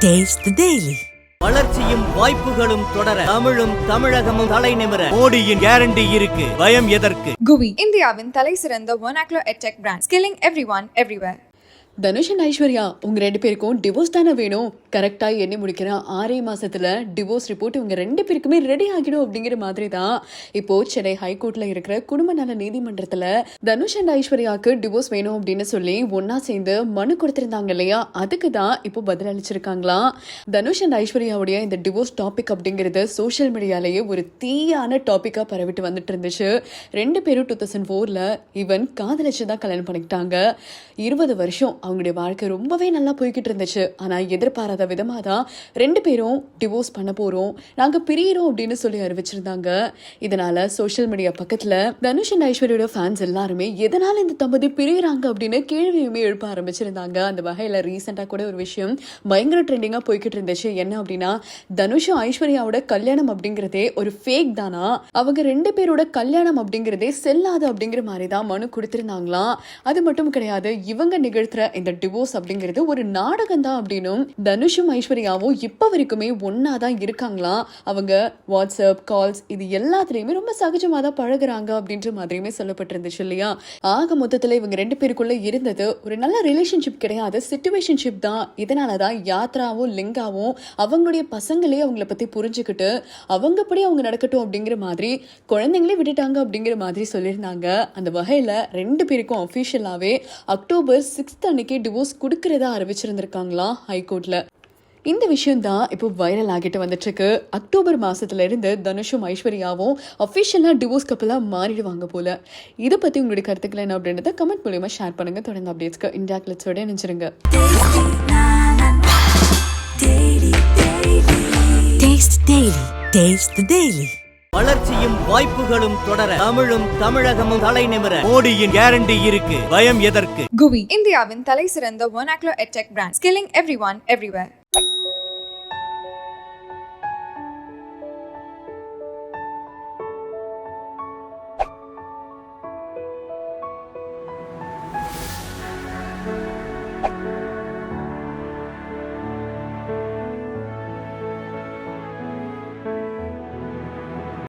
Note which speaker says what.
Speaker 1: Taste the Daily. வளர்ச்சியும் வாய்ப்புகளும் தொடர தமிழும் தமிழகமும் தலை நிமிர மோடியின் கேரண்டி இருக்கு. பயம் எதற்கு?
Speaker 2: குவி இந்தியாவின் தலை சிறந்த vernacular edtech brand, skilling everyone everywhere.
Speaker 3: Dhanush and Aishwarya உங்க 2 பேருக்கும் டிவோர்ஸ் தானே வேணும். கரெக்டா எண்ணி முடிக்கிற 6 மாசத்துல டிவோர்ஸ் ரிப்போர்ட் இவங்க 2 பேருக்குமே ரெடி ஆகிடும் அப்படிங்கிற மாதிரி தான் இப்போ சென்னை ஹைகோர்ட்ல இருக்கிற குடும்ப நல நீதிமன்றத்துல தனுஷ் அண்ட் ஐஸ்வர்யாவுக்கு டிவோர்ஸ் வேணும் அப்படின்னு சொல்லி ஒன்னா சேர்ந்து மனு கொடுத்திருந்தாங்க இல்லையா, அதுக்கு தான் இப்போ பதில் அளிச்சிருக்காங்களாம். தனுஷ் அண்ட் ஐஸ்வர்யாவுடைய இந்த டிவோர்ஸ் டாபிக் அப்படிங்கிறது சோஷியல் மீடியாலேயே ஒரு தீயான டாபிக்கா பரவிட்டு வந்துட்டு இருந்துச்சு. 2 பேரும் 2004ல ஈவன் காதலிச்சு தான் கல்யாணம் பண்ணிக்கிட்டாங்க. 20 வருஷம் அவங்களுடைய வாழ்க்கை ரொம்பவே நல்லா போய்கிட்டு இருந்துச்சு. ஆனா எதிர்பாராத விதமா தான் 2 பேரும் டிவோர்ஸ் பண்ண போறோம், நாங்க பிரியறோம் அப்படின்னு சொல்லி அறிவிச்சிருந்தாங்க. இதனால சோஷியல் மீடியா பக்கத்துல தனுஷ் அண்ட் ஐஸ்வர்யோட ஃபேன்ஸ் எல்லாருமே எதனால இந்த தம்பதி பிரியறாங்க அப்படின்னு கேள்வியுமே எழுப்ப ஆரம்பிச்சிருந்தாங்க. அந்த வகையில ரீசெண்டா கூட ஒரு விஷயம் பயங்கர ட்ரெண்டிங்கா போய்கிட்டு இருந்துச்சு. என்ன அப்படின்னா, தனுஷும் ஐஸ்வர்யாவோட கல்யாணம் அப்படிங்கிறதே ஒரு ஃபேக் தானா, அவங்க 2 பேரோட கல்யாணம் அப்படிங்கிறதே செல்லாது அப்படிங்கிற மாதிரி தான் மனு கொடுத்திருந்தாங்களாம். அது மட்டும் கிடையாது, இவங்க நிகழ்த்துற இந்த டிவோர்ஸ் அப்படிங்கிறது ஒரு நாடகம் தான் அப்படின்னும், தனுஷும் ஐஸ்வர்யாவும் இப்ப வரைக்குமே ஒன்னா தான் இருக்காங்களாம். அவங்க வாட்ஸ்அப் கால்ஸ் இது எல்லாத்துலயுமே ரொம்ப சகஜமா தான் பழகுறாங்க அப்படின்ற மாதிரியுமே சொல்லப்பட்டிருந்துச்சு இல்லையா. ஆக மொத்தத்துல இவங்க 2 பேருக்குள்ள இருந்தது ஒரு நல்ல ரிலேஷன்ஷிப் கிடையாது, சிச்சுவேஷன்ஷிப் தான். இதனாலதான் யாத்ராவும் லிங்காவும் அவங்களுடைய பசங்களே அவங்கள பத்தி புரிஞ்சுக்கிட்டு அவங்கப்படி அவங்க நடக்கட்டும் அப்படிங்கிற மாதிரி குழந்தைங்களே விட்டுட்டாங்க அப்படிங்கிற மாதிரி சொல்லியிருந்தாங்க. அந்த வகையில 2 பேருக்கும் அபிஷியலாவே அக்டோபர் 6 அன்னைக்கு டிவோர்ஸ் கொடுக்கறதா அறிவிச்சிருந்திருக்காங்களாம் ஹைகோர்ட்ல. இந்த விஷயம் தான் இப்போ வைரல் ஆகிட்டு வந்துட்டு இருக்கு. அக்டோபர் மாசத்துல இருந்து தனுஷும் ஐஸ்வர்யாவும் அபிஷியலா டிவோர்ஸ் கப்பலா மாறிடுவாங்க போல. இதை பத்தி உங்களுடைய கருத்துக்கள் என்ன அப்படின்றத கமெண்ட் மூலமா ஷேர் பண்ணுங்க. தொடர்ந்து அப்டேட்ஸ்க்கு இந்தியா கிளிட்ஸோட நினைச்சிருங்க.
Speaker 1: Taste the Daily. வளர்ச்சியும் வாய்ப்புகளும் தொடர தமிழும் தமிழகமும் தலை நிமிர மோடியின் கேரண்டி இருக்கு. பயம் எதற்கு?
Speaker 2: குவி இந்தியாவின் தலை சிறந்த vernacular edtech brand, skilling everyone everywhere.